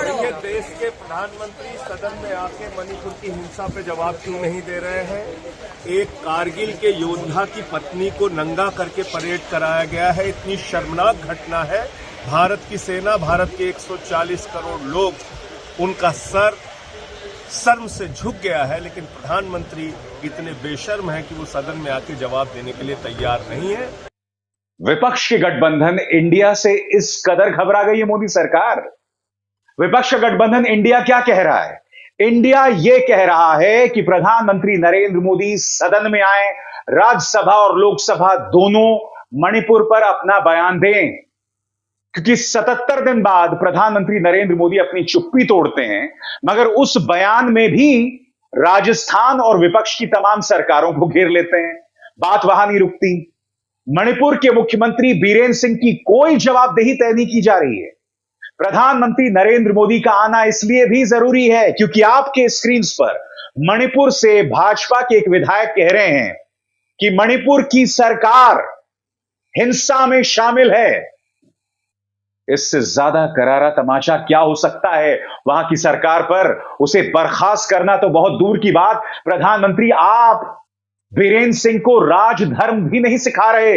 देखिए, देश के प्रधानमंत्री सदन में आके मणिपुर की हिंसा पे जवाब क्यों नहीं दे रहे हैं। एक कारगिल के योद्धा की पत्नी को नंगा करके परेड कराया गया है। इतनी शर्मनाक घटना है। भारत की सेना, भारत के 140 करोड़ लोग, उनका सर शर्म से झुक गया है, लेकिन प्रधानमंत्री इतने बेशर्म हैं कि वो सदन में आके जवाब देने के लिए तैयार नहीं है। विपक्ष के गठबंधन इंडिया से इस कदर घबरा गई है मोदी सरकार। विपक्ष का गठबंधन इंडिया क्या कह रहा है? इंडिया यह कह रहा है कि प्रधानमंत्री नरेंद्र मोदी सदन में आए, राज्यसभा और लोकसभा दोनों मणिपुर पर अपना बयान दें, क्योंकि 77 दिन बाद प्रधानमंत्री नरेंद्र मोदी अपनी चुप्पी तोड़ते हैं, मगर उस बयान में भी राजस्थान और विपक्ष की तमाम सरकारों को घेर लेते हैं। बात वहां नहीं रुकती। मणिपुर के मुख्यमंत्री बीरेन सिंह की कोई जवाबदेही तय नहीं की जा रही है। प्रधानमंत्री नरेंद्र मोदी का आना इसलिए भी जरूरी है क्योंकि आपके स्क्रीन पर मणिपुर से भाजपा के एक विधायक कह रहे हैं कि मणिपुर की सरकार हिंसा में शामिल है। इससे ज्यादा करारा तमाचा क्या हो सकता है वहां की सरकार पर? उसे बर्खास्त करना तो बहुत दूर की बात, प्रधानमंत्री आप बीरेन सिंह को राजधर्म भी नहीं सिखा रहे।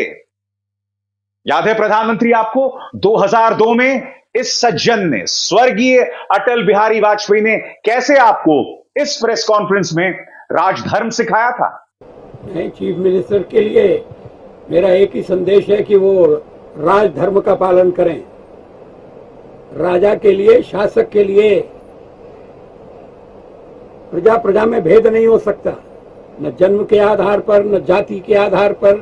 याद है प्रधानमंत्री आपको 2002 में इस सज्जन ने, स्वर्गीय अटल बिहारी वाजपेयी ने कैसे आपको इस प्रेस कॉन्फ्रेंस में राजधर्म सिखाया था? चीफ मिनिस्टर के लिए मेरा एक ही संदेश है कि वो राजधर्म का पालन करें। राजा के लिए, शासक के लिए प्रजा प्रजा में भेद नहीं हो सकता, न जन्म के आधार पर, न जाति के आधार पर,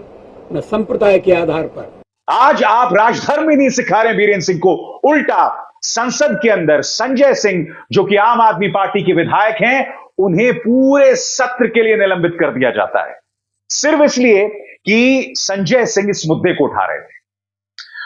न संप्रदाय के आधार पर। आज आप राजधर्म ही नहीं सिखा रहे बीरेन सिंह को, उल्टा संसद के अंदर संजय सिंह, जो कि आम आदमी पार्टी के विधायक हैं, उन्हें पूरे सत्र के लिए निलंबित कर दिया जाता है, सिर्फ इसलिए कि संजय सिंह इस मुद्दे को उठा रहे थे।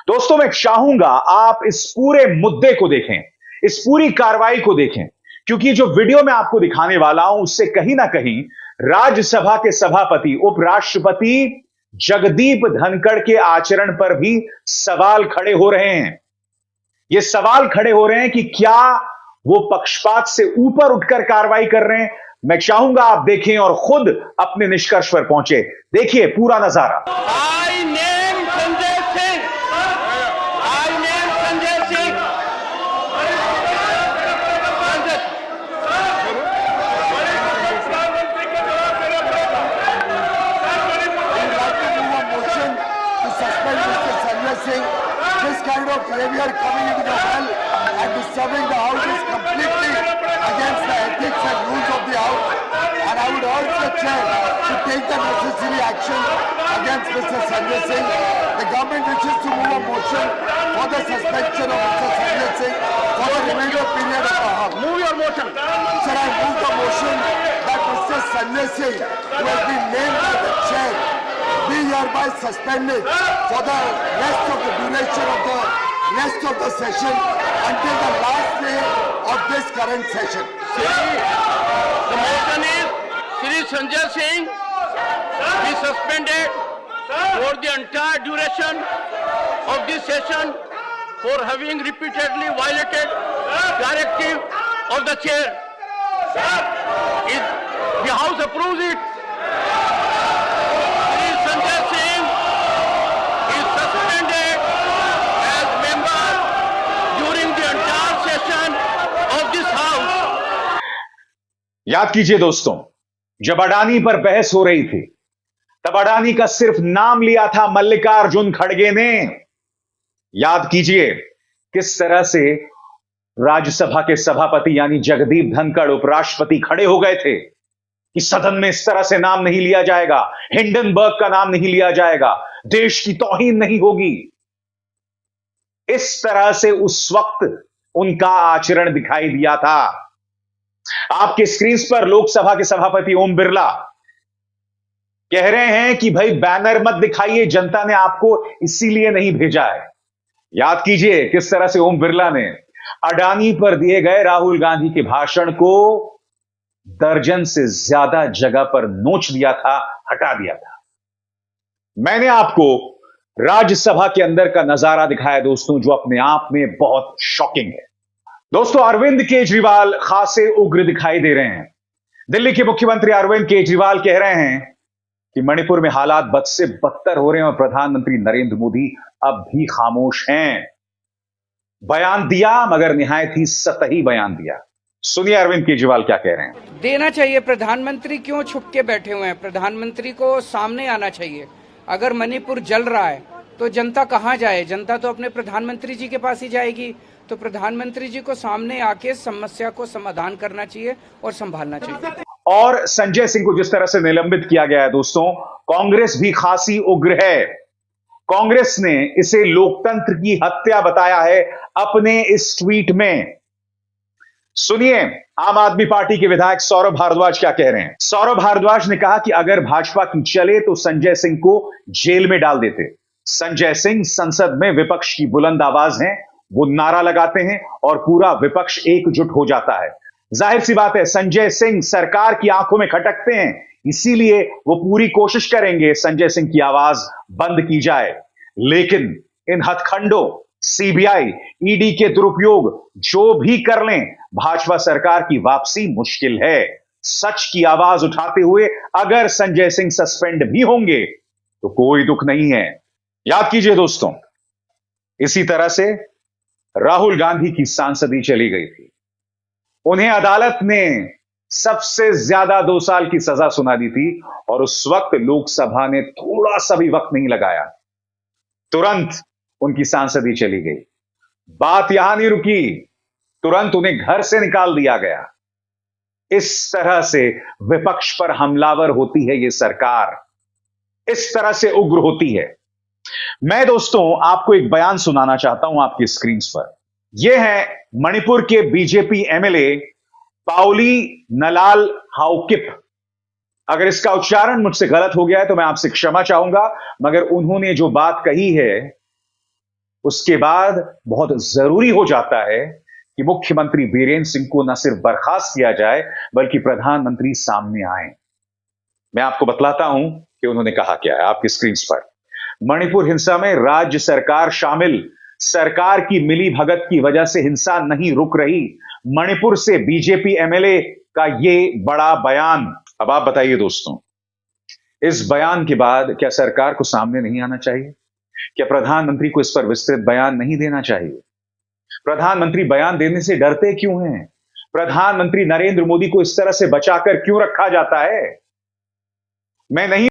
दोस्तों, मैं चाहूंगा आप इस पूरे मुद्दे को देखें, इस पूरी कार्रवाई को देखें, क्योंकि जो वीडियो मैं आपको दिखाने वाला हूं उससे कहीं ना कहीं राज्यसभा के सभापति, उपराष्ट्रपति जगदीप धनखड़ के आचरण पर भी सवाल खड़े हो रहे हैं। ये सवाल खड़े हो रहे हैं कि क्या वो पक्षपात से ऊपर उठकर कार्रवाई कर रहे हैं। मैं चाहूंगा आप देखें और खुद अपने निष्कर्ष पर पहुंचे। देखिए पूरा नजारा। Behavior coming into the hall and disturbing the house is completely against the ethics and rules of the house, and I would urge the chair to take the necessary action against Mr. Sanjay Singh. The government wishes to move a motion for the suspension of Mr. Sanjay Singh for the remainder period of the house. Move your motion. Sir, I move the motion that Mr. Sanjay Singh, who has been named by the chair, be hereby suspended for the rest of the duration of the rest of the session until the last day of this current session. The motion is Shri Sanjay Singh be suspended for the entire duration of this session for having repeatedly violated directive of the chair. If the House approves it, Shri Sanjay Singh is suspended as member during the entire session of this House. याद कीजिए दोस्तों, जब अडानी पर बहस हो रही थी तब अडानी का सिर्फ नाम लिया था मल्लिकार्जुन खड़गे ने। याद कीजिए किस तरह से राज्यसभा के सभापति यानी जगदीप धनखड़, उपराष्ट्रपति, खड़े हो गए थे कि सदन में इस तरह से नाम नहीं लिया जाएगा, हिंडनबर्ग का नाम नहीं लिया जाएगा, देश की तौहीन नहीं होगी। इस तरह से उस वक्त उनका आचरण दिखाई दिया था। आपके स्क्रीन पर लोकसभा के सभापति ओम बिरला कह रहे हैं कि भाई बैनर मत दिखाइए, जनता ने आपको इसीलिए नहीं भेजा है। याद कीजिए किस तरह से ओम बिरला ने अडानी पर दिए गए राहुल गांधी के भाषण को दर्जन से ज्यादा जगह पर नोच दिया था, हटा दिया था। मैंने आपको राज्यसभा के अंदर का नजारा दिखाया दोस्तों, जो अपने आप में बहुत शॉकिंग है। दोस्तों, अरविंद केजरीवाल खासे उग्र दिखाई दे रहे हैं। दिल्ली के मुख्यमंत्री अरविंद केजरीवाल कह रहे हैं कि मणिपुर में हालात बद से बदतर हो रहे हैं और प्रधानमंत्री नरेंद्र मोदी अब भी खामोश हैं। बयान दिया मगर निहायत ही सतही बयान दिया। सुनिए अरविंद केजरीवाल क्या कह रहे हैं। देना चाहिए। प्रधानमंत्री क्यों छुप के बैठे हुए हैं? प्रधानमंत्री को सामने आना चाहिए। अगर मणिपुर जल रहा है तो जनता कहाँ जाए? जनता तो अपने प्रधानमंत्री जी के पास ही जाएगी। तो प्रधानमंत्री जी को सामने आके समस्या को समाधान करना चाहिए और संभालना चाहिए। और संजय सिंह को जिस तरह से निलंबित किया गया है दोस्तों, कांग्रेस भी खासी उग्र है। कांग्रेस ने इसे लोकतंत्र की हत्या बताया है अपने इस ट्वीट में। सुनिए आम आदमी पार्टी के विधायक सौरभ भारद्वाज क्या कह रहे हैं। सौरभ भारद्वाज ने कहा कि अगर भाजपा की चले तो संजय सिंह को जेल में डाल देते। संजय सिंह संसद में विपक्ष की बुलंद आवाज हैं, वो नारा लगाते हैं और पूरा विपक्ष एकजुट हो जाता है। जाहिर सी बात है, संजय सिंह सरकार की आंखों में खटकते हैं, इसीलिए वो पूरी कोशिश करेंगे संजय सिंह की आवाज बंद की जाए। लेकिन इन हथखंडों, सीबीआई, ईडी के दुरुपयोग जो भी कर लें, भाजपा सरकार की वापसी मुश्किल है। सच की आवाज उठाते हुए अगर संजय सिंह सस्पेंड भी होंगे तो कोई दुख नहीं है। याद कीजिए दोस्तों, इसी तरह से राहुल गांधी की सांसदी चली गई थी। उन्हें अदालत ने सबसे ज्यादा 2 साल की सजा सुना दी थी और उस वक्त लोकसभा ने थोड़ा सा भी वक्त नहीं लगाया, तुरंत उनकी सांसदी चली गई। बात यहां नहीं रुकी, तुरंत उन्हें घर से निकाल दिया गया। इस तरह से विपक्ष पर हमलावर होती है यह सरकार, इस तरह से उग्र होती है। मैं दोस्तों आपको एक बयान सुनाना चाहता हूं आपकी स्क्रीन पर। यह है मणिपुर के बीजेपी एमएलए पाउली नलाल हाउकिप। अगर इसका उच्चारण मुझसे गलत हो गया है तो मैं आपसे क्षमा चाहूंगा, मगर उन्होंने जो बात कही है उसके बाद बहुत जरूरी हो जाता है कि मुख्यमंत्री बीरेंद्र सिंह को न सिर्फ बर्खास्त किया जाए बल्कि प्रधानमंत्री सामने आए। मैं आपको बतलाता हूं कि उन्होंने कहा क्या है आपकी स्क्रीन पर। मणिपुर हिंसा में राज्य सरकार शामिल, सरकार की मिली भगत की वजह से हिंसा नहीं रुक रही। मणिपुर से बीजेपी एमएलए का यह बड़ा बयान। अब आप बताइए दोस्तों, इस बयान के बाद क्या सरकार को सामने नहीं आना चाहिए? क्या प्रधानमंत्री को इस पर विस्तृत बयान नहीं देना चाहिए? प्रधानमंत्री बयान देने से डरते क्यों हैं? प्रधानमंत्री नरेंद्र मोदी को इस तरह से बचाकर क्यों रखा जाता है? मैं नहीं